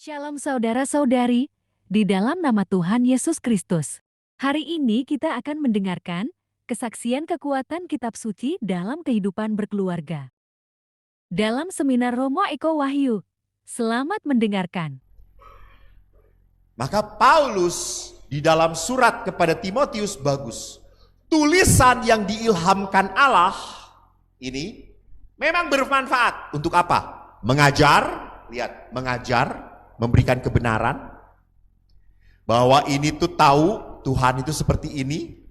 Shalom saudara-saudari, di dalam nama Tuhan Yesus Kristus. Hari ini kita akan mendengarkan kesaksian kekuatan kitab suci dalam kehidupan berkeluarga. Dalam seminar Romo Eko Wahyu, selamat mendengarkan. Maka Paulus di dalam surat kepada Timotius bagus. Tulisan yang diilhamkan Allah ini memang bermanfaat. Untuk apa? Mengajar, lihat, mengajar, memberikan kebenaran. Bahwa ini tuh tahu Tuhan itu seperti ini.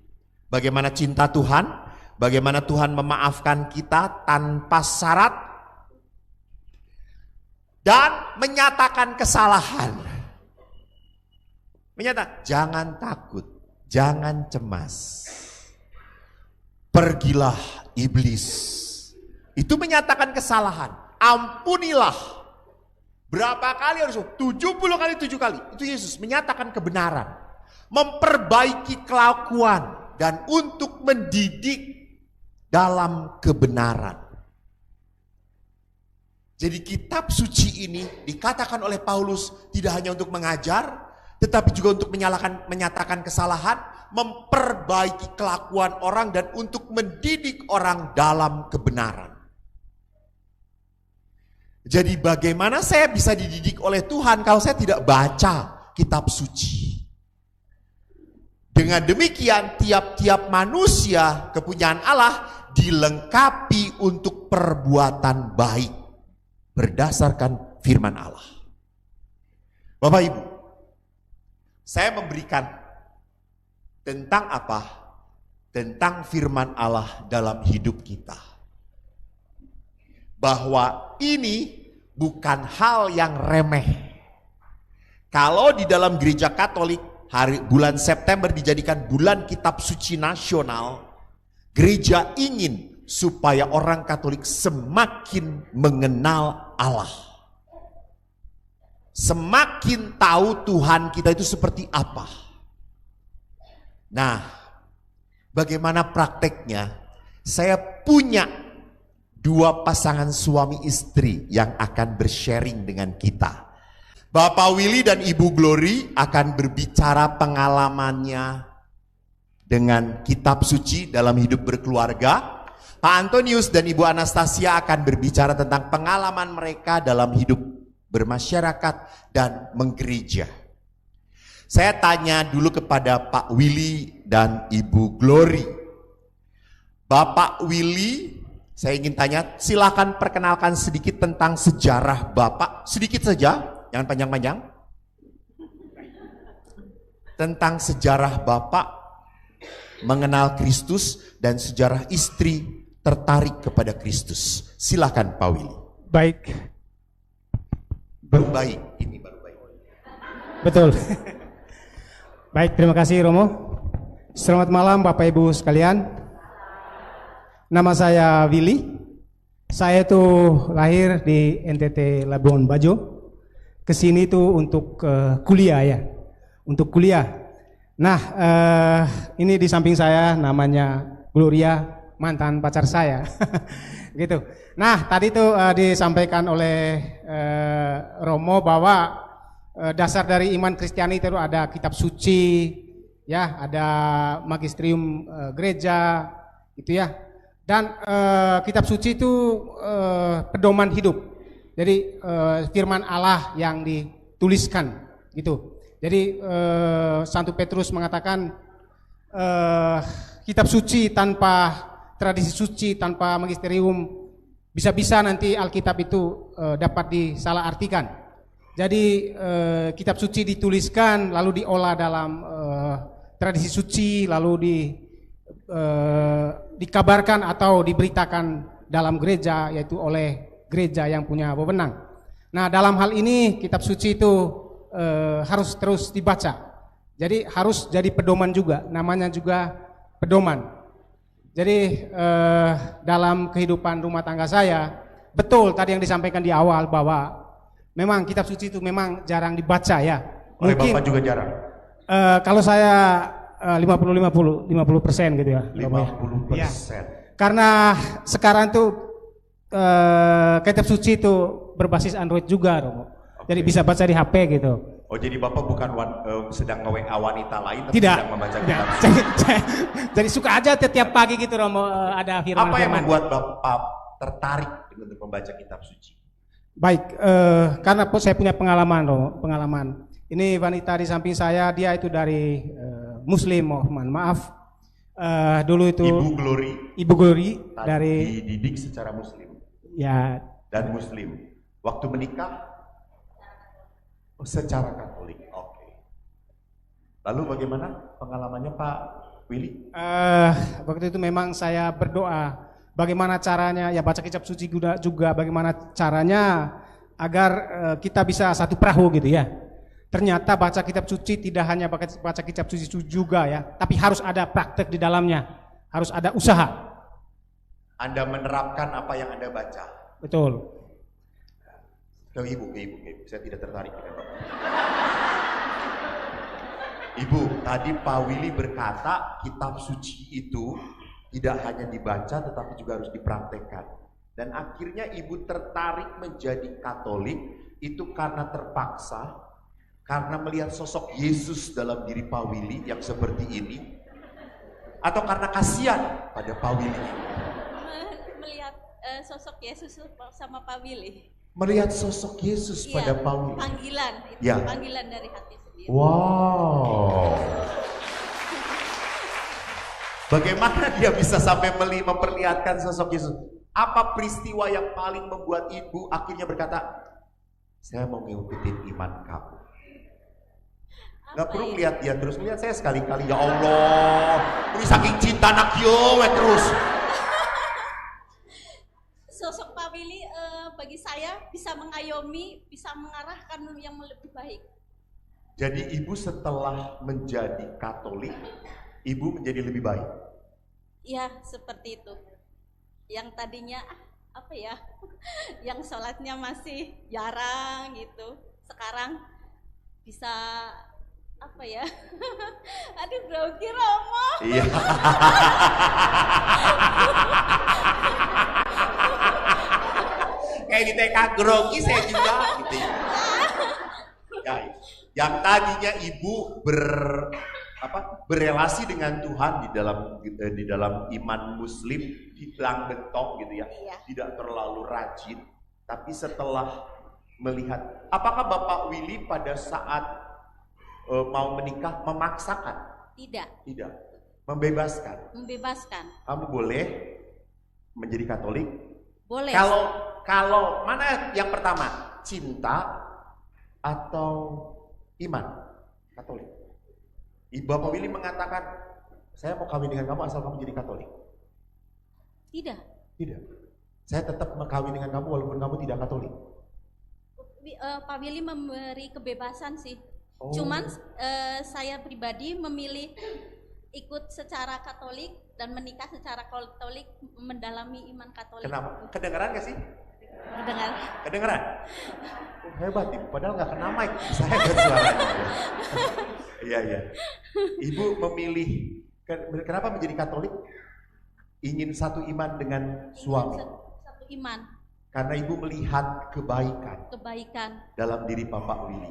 Bagaimana cinta Tuhan, bagaimana Tuhan memaafkan kita tanpa syarat. Dan menyatakan kesalahan. Menyatakan, jangan takut, jangan cemas. Pergilah iblis. Itu menyatakan kesalahan. Ampunilah. Berapa kali harus? 70 kali 7 kali. Itu Yesus menyatakan kebenaran. Memperbaiki kelakuan. Dan untuk mendidik dalam kebenaran. Jadi kitab suci ini dikatakan oleh Paulus tidak hanya untuk mengajar, tetapi juga untuk menyatakan kesalahan, memperbaiki kelakuan orang dan untuk mendidik orang dalam kebenaran. Jadi bagaimana saya bisa dididik oleh Tuhan kalau saya tidak baca kitab suci? Dengan demikian tiap-tiap manusia kepunyaan Allah dilengkapi untuk perbuatan baik berdasarkan firman Allah. Bapak Ibu, saya memberikan tentang apa? Tentang firman Allah dalam hidup kita. Bahwa ini bukan hal yang remeh. Kalau di dalam gereja Katolik bulan September dijadikan bulan kitab suci nasional, gereja ingin supaya orang Katolik semakin mengenal Allah. Semakin tahu Tuhan kita itu seperti apa. Nah, bagaimana prakteknya? Saya punya 2 pasangan suami istri yang akan bersharing dengan kita. Bapak Willy dan Ibu Glory akan berbicara pengalamannya dengan kitab suci dalam hidup berkeluarga. Pak Antonius dan Ibu Anastasia akan berbicara tentang pengalaman mereka dalam hidup bermasyarakat dan menggereja. Saya tanya dulu kepada Pak Willy dan Ibu Glory. Bapak Willy, saya ingin tanya, silakan perkenalkan sedikit tentang sejarah Bapak, sedikit saja, jangan panjang-panjang. Tentang sejarah Bapak mengenal Kristus dan sejarah istri tertarik kepada Kristus. Silakan Pak Willy. Baik. Baru baik, ini baru baik. Betul. Baik, terima kasih Romo. Selamat malam Bapak Ibu sekalian. Nama saya Willy. Saya tuh lahir di NTT Labuan Bajo. Kesini tuh untuk kuliah ya, untuk kuliah. Nah, ini di samping saya namanya Gloria, mantan pacar saya, gitu. Nah, tadi tuh disampaikan oleh Romo bahwa dasar dari iman Kristiani itu ada kitab suci, ya, ada magisterium gereja, gitu ya. Dan kitab suci itu pedoman hidup. Jadi firman Allah yang dituliskan gitu. Jadi Santo Petrus mengatakan kitab suci tanpa tradisi suci, tanpa magisterium, bisa-bisa nanti Alkitab itu dapat disalahartikan. Jadi kitab suci dituliskan lalu diolah dalam tradisi suci, lalu dikabarkan atau diberitakan dalam gereja, yaitu oleh gereja yang punya wewenang. Nah, dalam hal ini kitab suci itu harus terus dibaca. Jadi harus jadi pedoman juga, namanya juga pedoman. Jadi dalam kehidupan rumah tangga saya, betul tadi yang disampaikan di awal bahwa memang kitab suci itu memang jarang dibaca ya. Oleh Mungkin Bapak juga jarang. kalau saya 50% gitu ya. 50%. Ya. Karena sekarang tuh kitab suci itu berbasis Android juga, Romo. Jadi bisa baca di HP gitu. Oh, jadi Bapak bukan sedang nge-WA wanita lain, tapi Tidak. sedang membaca Tidak. kitab suci. Jadi suka aja tiap pagi gitu Romo ada firman-firman. Apa yang membuat Bapak tertarik untuk membaca kitab suci? Baik, karena saya punya pengalaman Romo, pengalaman. Ini wanita di samping saya, dia itu dari Muslim, mohon maaf. Dulu itu Ibu Glory dari dididik secara Muslim ya dan Muslim. Waktu menikah secara Katolik. Oke. Lalu bagaimana pengalamannya Pak Willy? Waktu itu memang saya berdoa bagaimana caranya ya baca kitab suci juga bagaimana caranya agar kita bisa satu perahu gitu ya. Ternyata baca kitab suci tidak hanya baca kitab suci juga ya, tapi harus ada praktek di dalamnya, harus ada usaha. Anda menerapkan apa yang Anda baca. Betul. Ke ibu. Saya tidak tertarik dengan Bapak. Ibu, tadi Pak Willy berkata kitab suci itu tidak hanya dibaca tetapi juga harus dipraktekkan. Dan akhirnya ibu tertarik menjadi Katolik itu karena terpaksa, karena melihat sosok Yesus dalam diri Pak Willy yang seperti ini, atau karena kasihan pada Pak Willy? Melihat sosok Yesus sama Pak Willy. Melihat sosok Yesus pada Pak Willy. Panggilan, itu Ya. panggilan dari hati sendiri. Wow. Bagaimana dia bisa sampai memperlihatkan sosok Yesus? Apa peristiwa yang paling membuat ibu akhirnya berkata, saya mau ngikutin iman kamu? Gak perlu lihat dia terus, lihat saya sekali-kali. Ya Allah, ini saking cinta anak yo terus. Sosok Pak Willy bagi saya bisa mengayomi, bisa mengarahkan yang lebih baik. Jadi ibu setelah menjadi Katolik, ibu menjadi lebih baik. Ya, seperti itu. Yang tadinya apa ya? Yang sholatnya masih jarang gitu. Sekarang bisa apa ya? Aduh, grogi Romo. Iya. Kayak di TK grogi saya juga gitu ya. Ya, yang tadinya ibu berelasi dengan Tuhan di dalam iman Muslim, hilang bentok gitu ya, Iya. tidak terlalu rajin. Tapi setelah melihat, apakah Bapak Willy pada saat mau menikah memaksakan? Tidak, Tidak, membebaskan. membebaskan. Kamu boleh menjadi Katolik. Boleh. Kalau mana yang pertama, cinta atau iman? Katolik. Ibu Bapak Willy mengatakan, saya mau kawin dengan kamu asal kamu jadi Katolik. Tidak. Tidak. Saya tetap kawin dengan kamu walaupun kamu tidak Katolik. Pak Willy memberi kebebasan sih. Oh. Cuman saya pribadi memilih ikut secara Katolik dan menikah secara Katolik, mendalami iman Katolik. Kenapa? Kedengeran gak sih? Mendengar. Kedengeran? Oh, hebat ibu, padahal gak kena mic. Saya gak suaranya. Iya. Ibu memilih, kenapa menjadi Katolik? Ingin satu iman dengan suami. Satu iman. Karena ibu melihat kebaikan dalam diri Bapak Willy.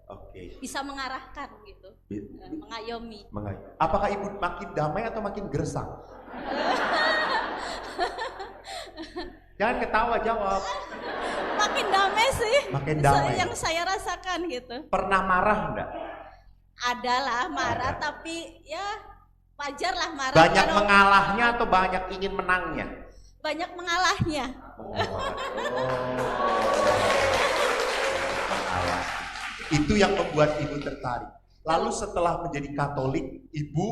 Oke. Bisa mengarahkan gitu, mengayomi. Apakah ibu makin damai atau makin gersang? Jangan ketawa, jawab. Makin damai sih. Makin damai. Yang saya rasakan gitu. Pernah marah enggak? Adalah marah, tapi ya wajar lah marah. Banyak mengalahnya atau banyak ingin menangnya? Banyak mengalahnya. Mengalah. Itu yang membuat ibu tertarik. Lalu setelah menjadi Katolik, ibu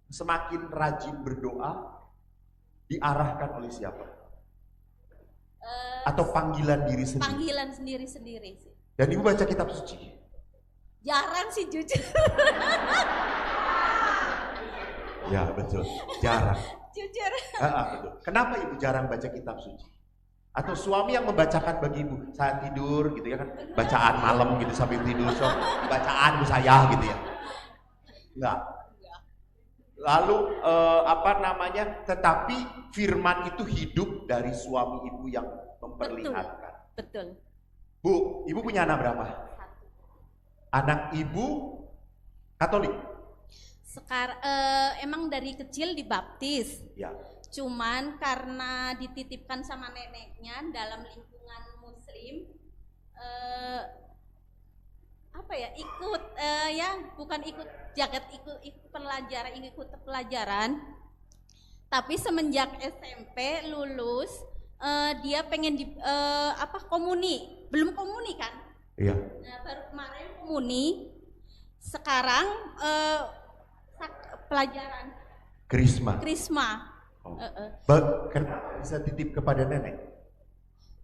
semakin rajin berdoa, diarahkan oleh siapa? Atau panggilan diri sendiri? Panggilan sendiri-sendiri sih. Dan ibu baca kitab suci? Jarang sih jujur. Ya betul, jarang. Jujur. Betul. Kenapa ibu jarang baca kitab suci? Atau suami yang membacakan bagi ibu saat tidur gitu ya kan, bacaan malam gitu sambil tidur, so bacaan bu saya gitu ya? Enggak. Lalu tetapi firman itu hidup dari suami ibu yang memperlihatkan. Betul. Bu, ibu punya anak berapa? Anak ibu Katolik? Emang dari kecil dibaptis. Ya. Cuman karena dititipkan sama neneknya dalam lingkungan Muslim, bukan ikut jagat, ikut pelajaran. Tapi semenjak SMP lulus, dia pengen komuni, belum komuni kan? Iya. Nah, baru kemarin komuni, sekarang pelajaran Krisma. Oh. Kenapa bisa titip kepada nenek?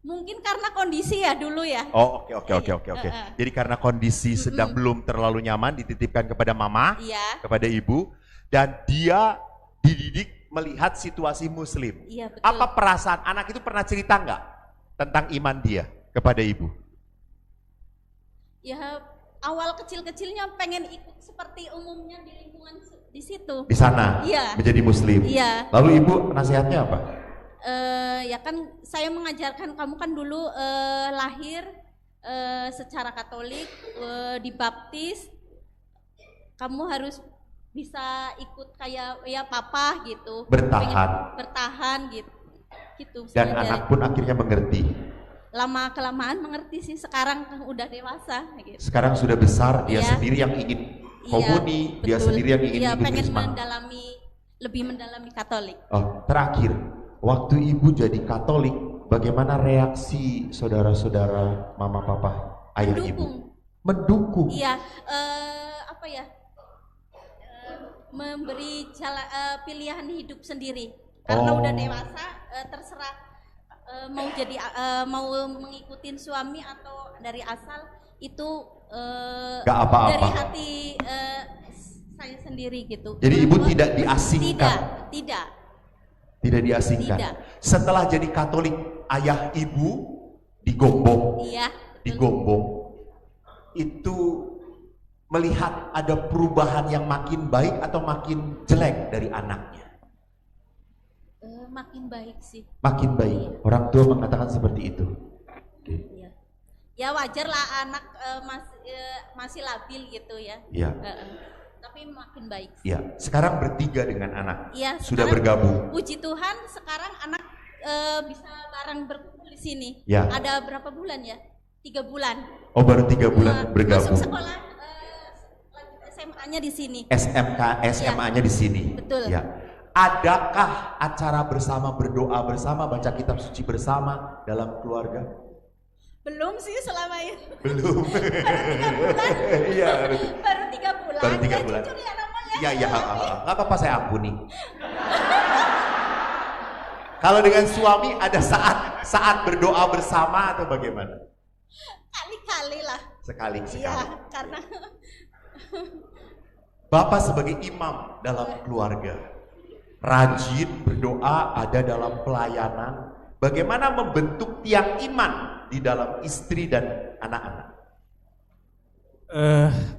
Mungkin karena kondisi ya dulu ya. Oh, oke. Jadi karena kondisi sedang belum terlalu nyaman dititipkan kepada mama, Iya. kepada ibu, dan dia dididik melihat situasi Muslim. Iya, betul. Apa perasaan anak itu pernah cerita nggak tentang iman dia kepada ibu? Ya, awal kecil-kecilnya pengen ikut seperti umumnya di lingkungan di situ. Di sana, Iya. menjadi Muslim. Iya. Lalu ibu nasihatnya apa? Ya kan saya mengajarkan kamu kan dulu lahir secara Katolik, dibaptis, kamu harus bisa ikut kayak ya papa gitu. Bertahan gitu. Dan anak pun akhirnya mengerti. Lama kelamaan mengerti sih, sekarang udah dewasa gitu. Sekarang sudah besar, dia Iya. sendiri yang ingin komuni, dia betul. sendiri yang ingin Iya, hidup pengen Krisma. lebih mendalami Katolik. Oh, terakhir, waktu ibu jadi Katolik, bagaimana reaksi saudara-saudara, mama, papa, ayah ibu? Mendukung. Iya, memberi pilihan hidup sendiri. Karena udah dewasa, terserah mau mengikutin suami atau dari asal itu Gak apa-apa. dari hati saya sendiri gitu. Jadi ibu tidak diasingkan. Tidak diasingkan. Tidak. Setelah jadi Katolik, ayah ibu digombong. Iya. Digombong. Itu melihat ada perubahan yang makin baik atau makin jelek dari anaknya? Makin baik sih. Makin baik. Orang tua mengatakan seperti itu. Iya. Ya wajar lah anak masih labil gitu ya. Iya. Tapi makin baik. Iya. Sekarang bertiga dengan anak. Iya. Sudah bergabung. Puji Tuhan sekarang anak bisa bareng berkumpul di sini. Ya. Ada berapa bulan ya? 3 bulan. Oh, baru 3 bulan bergabung. Masuk sekolah SMA-nya di sini. SMA-nya di sini. Betul. Ya. Adakah acara bersama, berdoa bersama, baca kitab suci bersama dalam keluarga? Belum sih selama ini. Belum. Baru 3 bulan. Iya. Baru 3 bulan. Baru 3 bulan. Jujur ya namanya. Iya, nggak apa-apa, saya ampuni. Kalau dengan suami ada saat berdoa bersama atau bagaimana? Kali-kali lah. Sekali. Iya, karena Bapak sebagai imam dalam keluarga, rajin berdoa, ada dalam pelayanan. Bagaimana membentuk tiang iman di dalam istri dan anak-anak?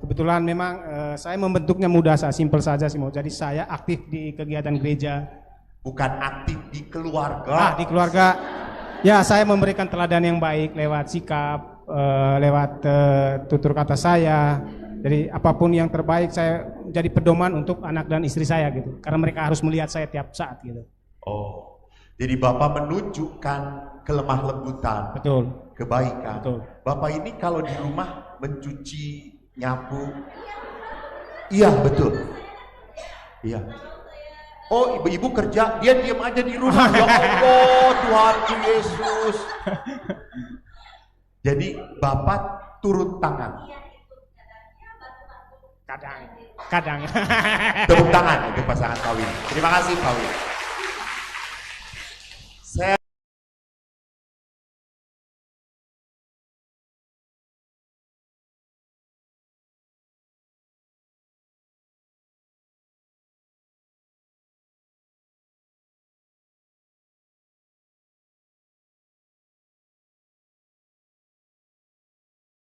Kebetulan memang saya membentuknya mudah, simpel saja sih mau. Jadi saya aktif di kegiatan gereja. Bukan aktif di keluarga. Di keluarga, ya saya memberikan teladan yang baik lewat sikap, lewat tutur kata saya. Jadi apapun yang terbaik saya jadi pedoman untuk anak dan istri saya gitu. Karena mereka harus melihat saya tiap saat gitu. Oh, jadi Bapak menunjukkan kelemah lembutan. Betul. Kebaikan. Betul. Bapak ini kalau di rumah mencuci, nyapu. Iya, betul. Iya. Oh, ibu-ibu kerja, dia diam aja di rumah. Ya Allah, Tuhan Yesus. Jadi Bapak turun tangan. Kadang. Tepuk tangan untuk pasangan kawin. Terima kasih, kawin.